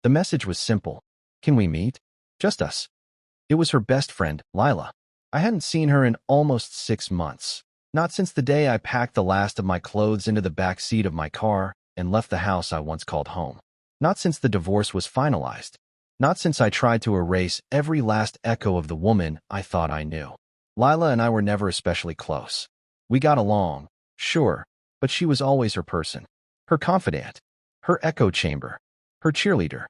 The message was simple. Can we meet? Just us. It was her best friend, Lila. I hadn't seen her in almost 6 months. Not since the day I packed the last of my clothes into the back seat of my car and left the house I once called home. Not since the divorce was finalized. Not since I tried to erase every last echo of the woman I thought I knew. Lila and I were never especially close. We got along, sure, but she was always her person. Her confidant. Her echo chamber. Her cheerleader.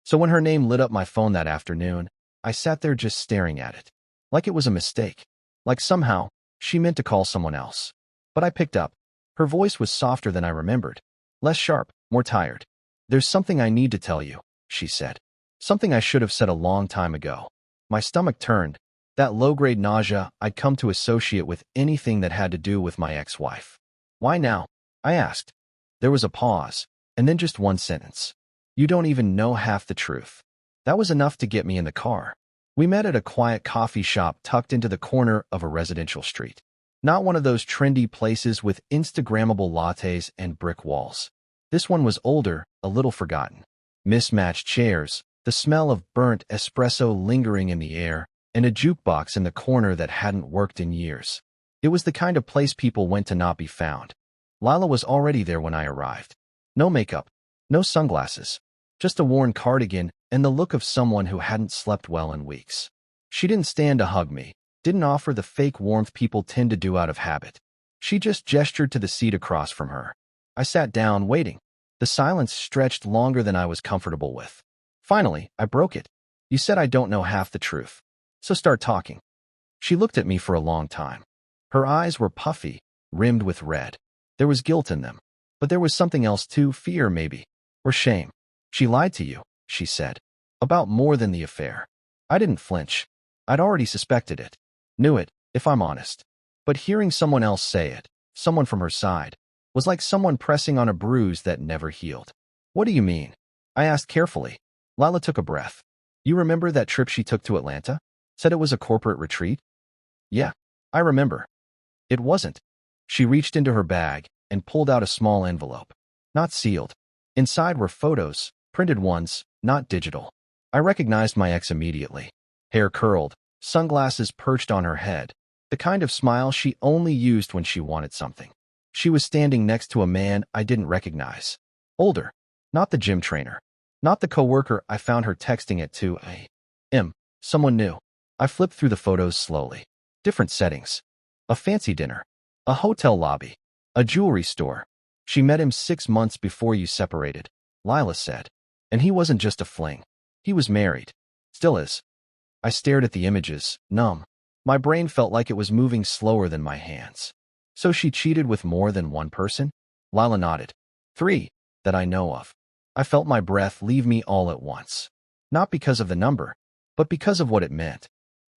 So when her name lit up my phone that afternoon, I sat there just staring at it. Like it was a mistake. Like somehow, she meant to call someone else. But I picked up. Her voice was softer than I remembered. Less sharp, more tired. "There's something I need to tell you," she said. Something I should have said a long time ago. My stomach turned. That low-grade nausea I'd come to associate with anything that had to do with my ex-wife. "Why now?" I asked. There was a pause, and then just one sentence. "You don't even know half the truth." That was enough to get me in the car. We met at a quiet coffee shop tucked into the corner of a residential street. Not one of those trendy places with Instagrammable lattes and brick walls. This one was older, a little forgotten. Mismatched chairs, the smell of burnt espresso lingering in the air, and a jukebox in the corner that hadn't worked in years. It was the kind of place people went to not be found. Lila was already there when I arrived. No makeup, no sunglasses, just a worn cardigan and the look of someone who hadn't slept well in weeks. She didn't stand to hug me, didn't offer the fake warmth people tend to do out of habit. She just gestured to the seat across from her. I sat down, waiting. The silence stretched longer than I was comfortable with. Finally, I broke it. "You said I don't know half the truth. So start talking." She looked at me for a long time. Her eyes were puffy, rimmed with red. There was guilt in them. But there was something else too, fear maybe, or shame. "She lied to you," she said. "About more than the affair." I didn't flinch. I'd already suspected it. Knew it, if I'm honest. But hearing someone else say it, someone from her side, was like someone pressing on a bruise that never healed. "What do you mean?" I asked carefully. Lila took a breath. "You remember that trip she took to Atlanta? Said it was a corporate retreat?" "Yeah, I remember." "It wasn't." She reached into her bag and pulled out a small envelope. Not sealed. Inside were photos, printed ones, not digital. I recognized my ex immediately. Hair curled, sunglasses perched on her head, the kind of smile she only used when she wanted something. She was standing next to a man I didn't recognize. Older. Not the gym trainer. Not the coworker I found her texting at 2 a.m. Someone new. I flipped through the photos slowly. Different settings. A fancy dinner. A hotel lobby. A jewelry store. "She met him 6 months before you separated," Lila said. "And he wasn't just a fling. He was married. Still is." I stared at the images, numb. My brain felt like it was moving slower than my hands. "So she cheated with more than one person?" Lila nodded. 3, that I know of. I felt my breath leave me all at once. Not because of the number, but because of what it meant.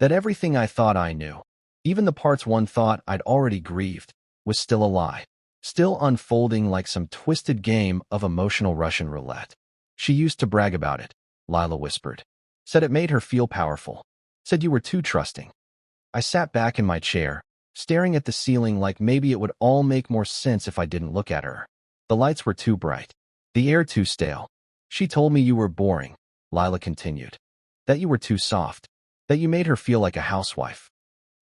That everything I thought I knew, even the parts one thought I'd already grieved, was still a lie. Still unfolding like some twisted game of emotional Russian roulette. "She used to brag about it," Lila whispered. "Said it made her feel powerful. Said you were too trusting." I sat back in my chair, staring at the ceiling like maybe it would all make more sense if I didn't look at her. The lights were too bright. The air too stale. "She told me you were boring," Lila continued. "That you were too soft. That you made her feel like a housewife."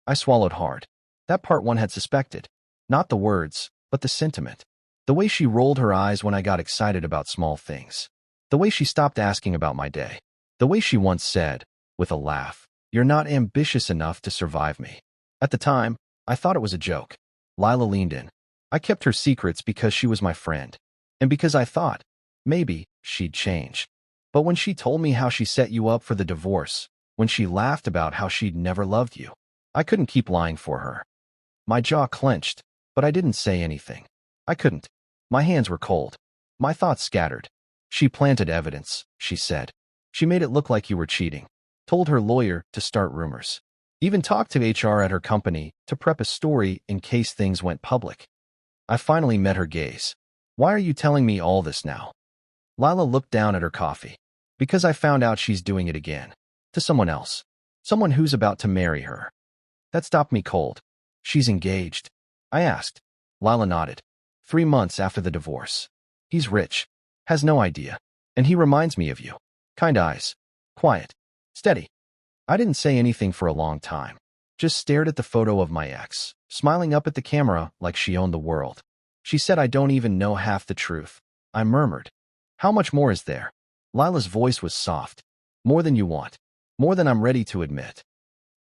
I swallowed hard. That part one had suspected. Not the words, but the sentiment. The way she rolled her eyes when I got excited about small things. The way she stopped asking about my day. The way she once said, with a laugh, "You're not ambitious enough to survive me." At the time, I thought it was a joke. Lila leaned in. I kept her secrets because she was my friend. And because I thought, maybe, she'd change. But when she told me how she set you up for the divorce, when she laughed about how she'd never loved you, I couldn't keep lying for her. My jaw clenched, but I didn't say anything. I couldn't. My hands were cold. My thoughts scattered. "She planted evidence," she said. "She made it look like you were cheating. Told her lawyer to start rumors. Even talked to HR at her company to prep a story in case things went public." I finally met her gaze. "Why are you telling me all this now?" Lila looked down at her coffee. "Because I found out she's doing it again. To someone else. Someone who's about to marry her." That stopped me cold. "She's engaged?" I asked. Lila nodded. 3 months after the divorce. "He's rich. Has no idea. And he reminds me of you." Kind eyes. Quiet. Steady. I didn't say anything for a long time. Just stared at the photo of my ex, smiling up at the camera like she owned the world. She said, "I don't even know half the truth." I murmured, "How much more is there?" Lila's voice was soft. "More than you want. More than I'm ready to admit."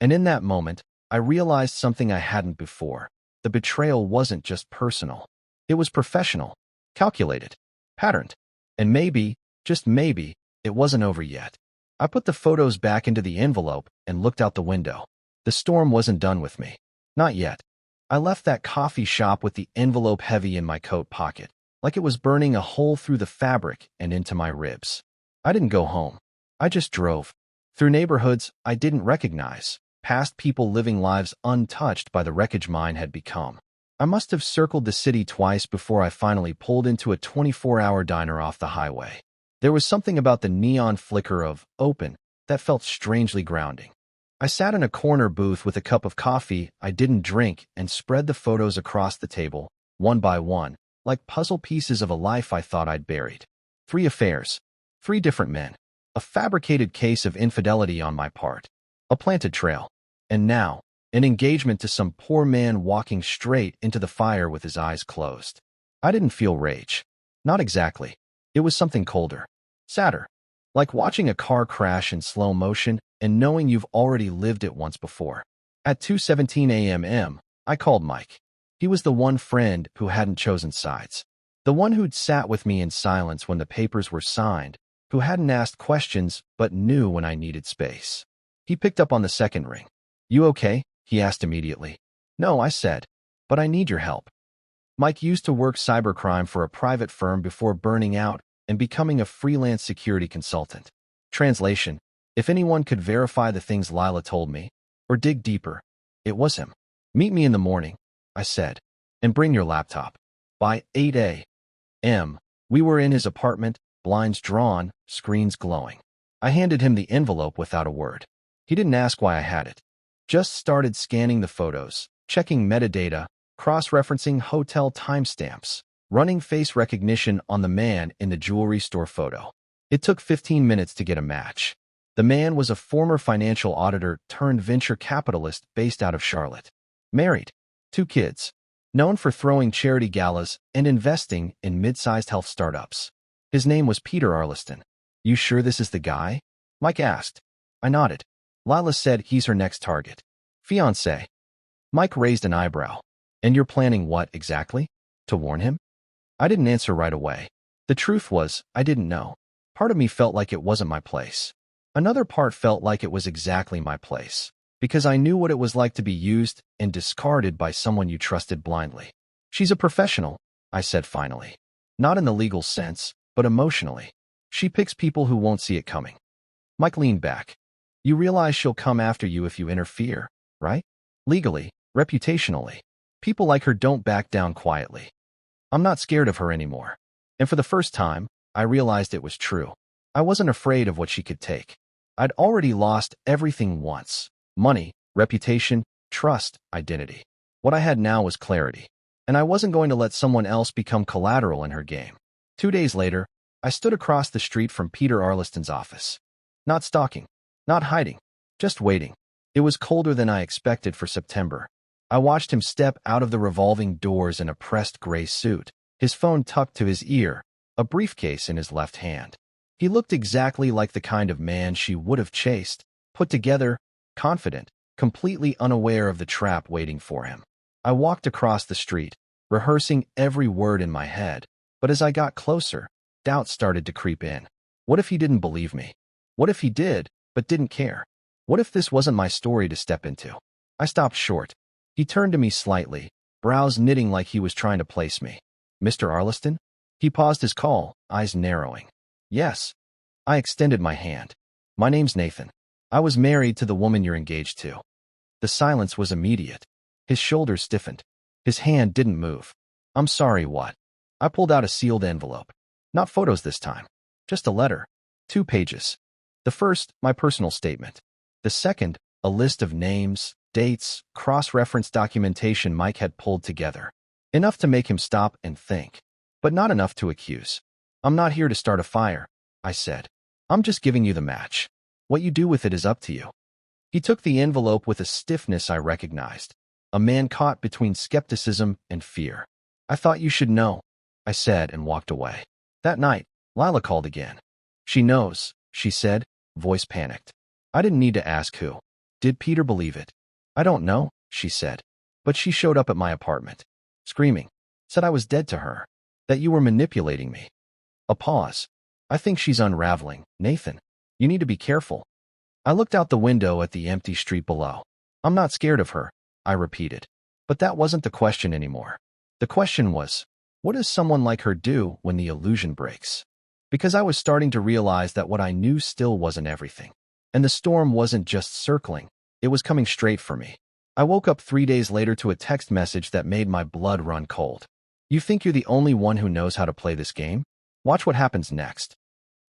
And in that moment, I realized something I hadn't before. The betrayal wasn't just personal. It was professional, calculated, patterned. And maybe, just maybe, it wasn't over yet. I put the photos back into the envelope and looked out the window. The storm wasn't done with me. Not yet. I left that coffee shop with the envelope heavy in my coat pocket, like it was burning a hole through the fabric and into my ribs. I didn't go home. I just drove. Through neighborhoods I didn't recognize, past people living lives untouched by the wreckage mine had become. I must have circled the city twice before I finally pulled into a 24-hour diner off the highway. There was something about the neon flicker of "open" that felt strangely grounding. I sat in a corner booth with a cup of coffee I didn't drink and spread the photos across the table, one by one, like puzzle pieces of a life I thought I'd buried. 3 affairs. 3 different men. A fabricated case of infidelity on my part. A planted trail. And now, an engagement to some poor man walking straight into the fire with his eyes closed. I didn't feel rage. Not exactly. It was something colder. Sadder. Like watching a car crash in slow motion and knowing you've already lived it once before. At 2:17 a.m., I called Mike. He was the one friend who hadn't chosen sides. The one who'd sat with me in silence when the papers were signed, who hadn't asked questions but knew when I needed space. He picked up on the second ring. "You okay?" he asked immediately. "No," I said, "but I need your help." Mike used to work cybercrime for a private firm before burning out and becoming a freelance security consultant. Translation: if anyone could verify the things Lila told me, or dig deeper, it was him. "Meet me in the morning," I said, "and bring your laptop." By 8 a.m., we were in his apartment, blinds drawn, screens glowing. I handed him the envelope without a word. He didn't ask why I had it. Just started scanning the photos, checking metadata, cross-referencing hotel timestamps, running face recognition on the man in the jewelry store photo. It took 15 minutes to get a match. The man was a former financial auditor turned venture capitalist based out of Charlotte. Married. 2 kids. Known for throwing charity galas and investing in mid-sized health startups. His name was Peter Arliston. "You sure this is the guy?" Mike asked. I nodded. Lila said he's her next target. "Fiance." Mike raised an eyebrow. "And you're planning what exactly? To warn him?" I didn't answer right away. The truth was, I didn't know. Part of me felt like it wasn't my place. Another part felt like it was exactly my place, because I knew what it was like to be used and discarded by someone you trusted blindly. "She's a professional," I said finally. "Not in the legal sense, but emotionally. She picks people who won't see it coming." Mike leaned back. "You realize she'll come after you if you interfere, right? Legally, reputationally. People like her don't back down quietly." I'm not scared of her anymore. And for the first time, I realized it was true. I wasn't afraid of what she could take. I'd already lost everything once. Money, reputation, trust, identity. What I had now was clarity. And I wasn't going to let someone else become collateral in her game. 2 days later, I stood across the street from Peter Arliston's office. Not stalking, not hiding, just waiting. It was colder than I expected for September. I watched him step out of the revolving doors in a pressed gray suit, his phone tucked to his ear, a briefcase in his left hand. He looked exactly like the kind of man she would have chased, put together, confident, completely unaware of the trap waiting for him. I walked across the street, rehearsing every word in my head, but as I got closer, doubt started to creep in. What if he didn't believe me? What if he did, but didn't care? What if this wasn't my story to step into? I stopped short. He turned to me slightly, brows knitting like he was trying to place me. "Mr. Arliston?" He paused his call, eyes narrowing. "Yes." I extended my hand. "My name's Nathan. I was married to the woman you're engaged to." The silence was immediate. His shoulders stiffened. His hand didn't move. "I'm sorry, what?" I pulled out a sealed envelope. Not photos this time. Just a letter. 2 pages. The first, my personal statement. The second, a list of names, dates, cross-reference documentation Mike had pulled together. Enough to make him stop and think, but not enough to accuse. "I'm not here to start a fire," I said. I'm just giving you the match. What you do with it is up to you. He took the envelope with a stiffness I recognized, a man caught between skepticism and fear. I thought you should know, I said and walked away. That night, Lila called again. She knows, she said, voice panicked. I didn't need to ask who. Did Peter believe it? I don't know, she said. But she showed up at my apartment, screaming, said I was dead to her, that you were manipulating me. A pause. I think she's unraveling, Nathan. You need to be careful. I looked out the window at the empty street below. I'm not scared of her, I repeated. But that wasn't the question anymore. The question was, what does someone like her do when the illusion breaks? Because I was starting to realize that what I knew still wasn't everything. And the storm wasn't just circling, it was coming straight for me. I woke up 3 days later to a text message that made my blood run cold. You think you're the only one who knows how to play this game? Watch what happens next.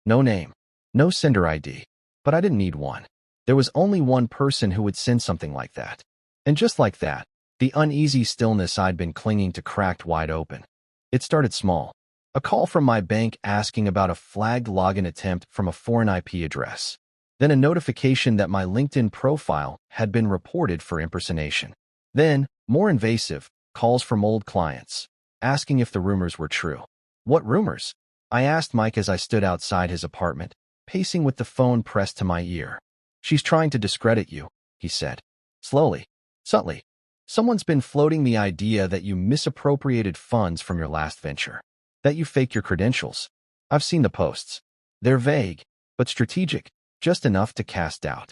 No name, no sender ID, but I didn't need one. There was only one person who would send something like that. And just like that, the uneasy stillness I'd been clinging to cracked wide open. It started small. A call from my bank asking about a flagged login attempt from a foreign IP address. Then a notification that my LinkedIn profile had been reported for impersonation. Then, more invasive, calls from old clients, asking if the rumors were true. What rumors? I asked Mike as I stood outside his apartment, pacing with the phone pressed to my ear. She's trying to discredit you, he said. Slowly, subtly. Someone's been floating the idea that you misappropriated funds from your last venture, that you faked your credentials. I've seen the posts. They're vague, but strategic, just enough to cast doubt.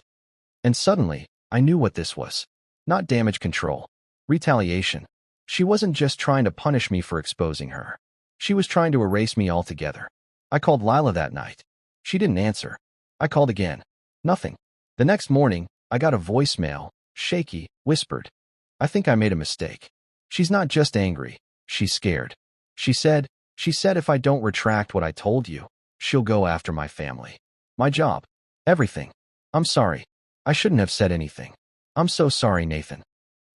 And suddenly, I knew what this was. Not damage control. Retaliation. She wasn't just trying to punish me for exposing her. She was trying to erase me altogether. I called Lila that night. She didn't answer. I called again. Nothing. The next morning, I got a voicemail, shaky, whispered. I think I made a mistake. She's not just angry. She's scared. She said if I don't retract what I told you, she'll go after my family. My job. Everything. I'm sorry. I shouldn't have said anything. I'm so sorry, Nathan.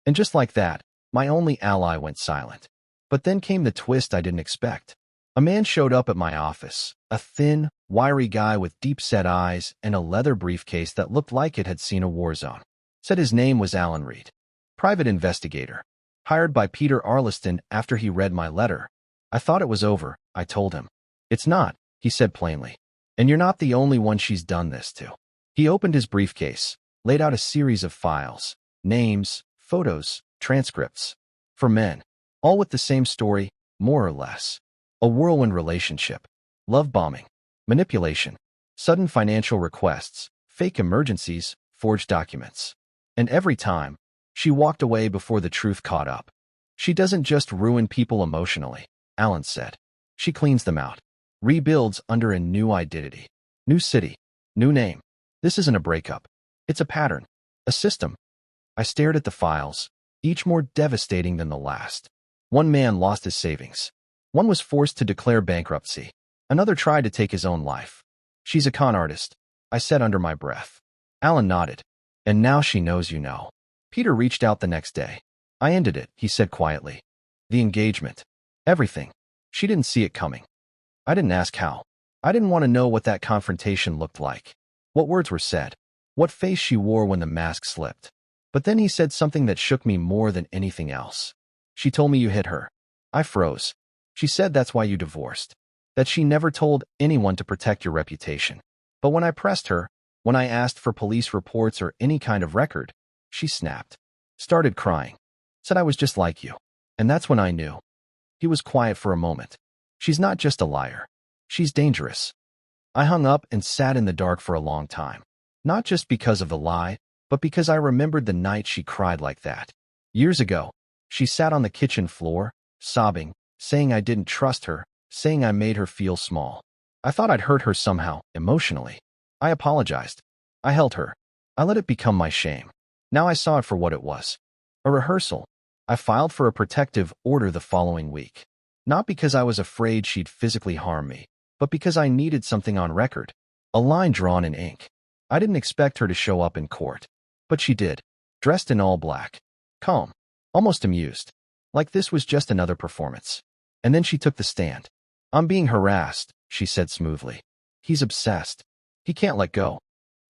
And just like that, my only ally went silent. But then came the twist I didn't expect. A man showed up at my office, a thin, wiry guy with deep-set eyes and a leather briefcase that looked like it had seen a war zone. Said his name was Alan Reed. Private investigator. Hired by Peter Arliston after he read my letter. I thought it was over, I told him. It's not, he said plainly. And you're not the only one she's done this to. He opened his briefcase, laid out a series of files, names, photos, transcripts. For men. All with the same story, more or less. A whirlwind relationship. Love bombing. Manipulation. Sudden financial requests. Fake emergencies. Forged documents. And every time, she walked away before the truth caught up. She doesn't just ruin people emotionally, Alan said. She cleans them out. Rebuilds under a new identity. New city. New name. This isn't a breakup. It's a pattern. A system. I stared at the files, each more devastating than the last. One man lost his savings. One was forced to declare bankruptcy. Another tried to take his own life. She's a con artist, I said under my breath. Alan nodded. And now she knows you know. Peter reached out the next day. I ended it, he said quietly. The engagement. Everything. She didn't see it coming. I didn't ask how. I didn't want to know what that confrontation looked like. What words were said. What face she wore when the mask slipped. But then he said something that shook me more than anything else. She told me you hit her. I froze. She said that's why you divorced. That she never told anyone to protect your reputation. But when I pressed her, when I asked for police reports or any kind of record, she snapped. Started crying. Said I was just like you. And that's when I knew. He was quiet for a moment. She's not just a liar. She's dangerous. I hung up and sat in the dark for a long time. Not just because of the lie, but because I remembered the night she cried like that. Years ago, she sat on the kitchen floor, sobbing, saying I didn't trust her, saying I made her feel small. I thought I'd hurt her somehow, emotionally. I apologized. I held her. I let it become my shame. Now I saw it for what it was. A rehearsal. I filed for a protective order the following week. Not because I was afraid she'd physically harm me, but because I needed something on record. A line drawn in ink. I didn't expect her to show up in court. But she did. Dressed in all black. Calm. Almost amused. Like this was just another performance. And then she took the stand. I'm being harassed, she said smoothly. He's obsessed. He can't let go.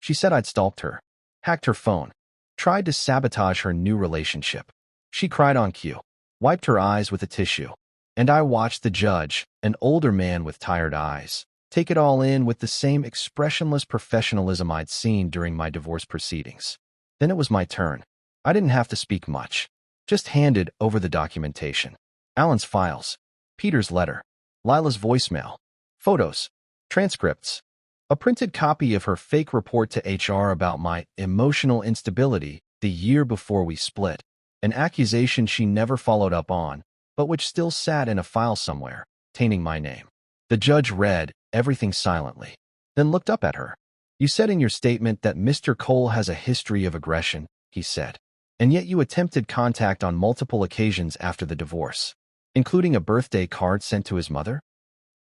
She said I'd stalked her, hacked her phone, tried to sabotage her new relationship. She cried on cue, wiped her eyes with a tissue, and I watched the judge, an older man with tired eyes, take it all in with the same expressionless professionalism I'd seen during my divorce proceedings. Then it was my turn. I didn't have to speak much, just handed over the documentation. Alan's files, Peter's letter, Lila's voicemail, photos, transcripts, a printed copy of her fake report to HR about my emotional instability the year before we split, an accusation she never followed up on, but which still sat in a file somewhere, tainting my name. The judge read everything silently, then looked up at her. You said in your statement that Mr. Cole has a history of aggression, he said, and yet you attempted contact on multiple occasions after the divorce, including a birthday card sent to his mother?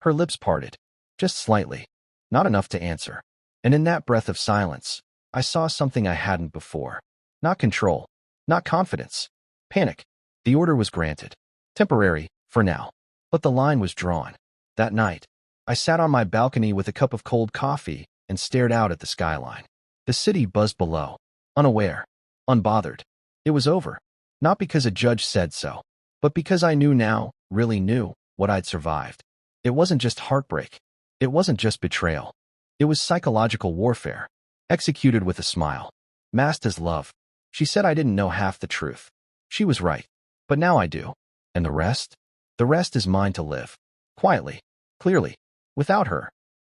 Her lips parted, just slightly, not enough to answer. And in that breath of silence, I saw something I hadn't before. Not control, not confidence, panic. The order was granted. Temporary, for now. But the line was drawn. That night, I sat on my balcony with a cup of cold coffee and stared out at the skyline. The city buzzed below, unaware, unbothered. It was over, not because a judge said so, but because I knew now, really knew, what I'd survived. It wasn't just heartbreak. It wasn't just betrayal. It was psychological warfare, executed with a smile, masked as love. She said I didn't know half the truth. She was right. But now I do. And the rest? The rest is mine to live. Quietly, clearly, without her.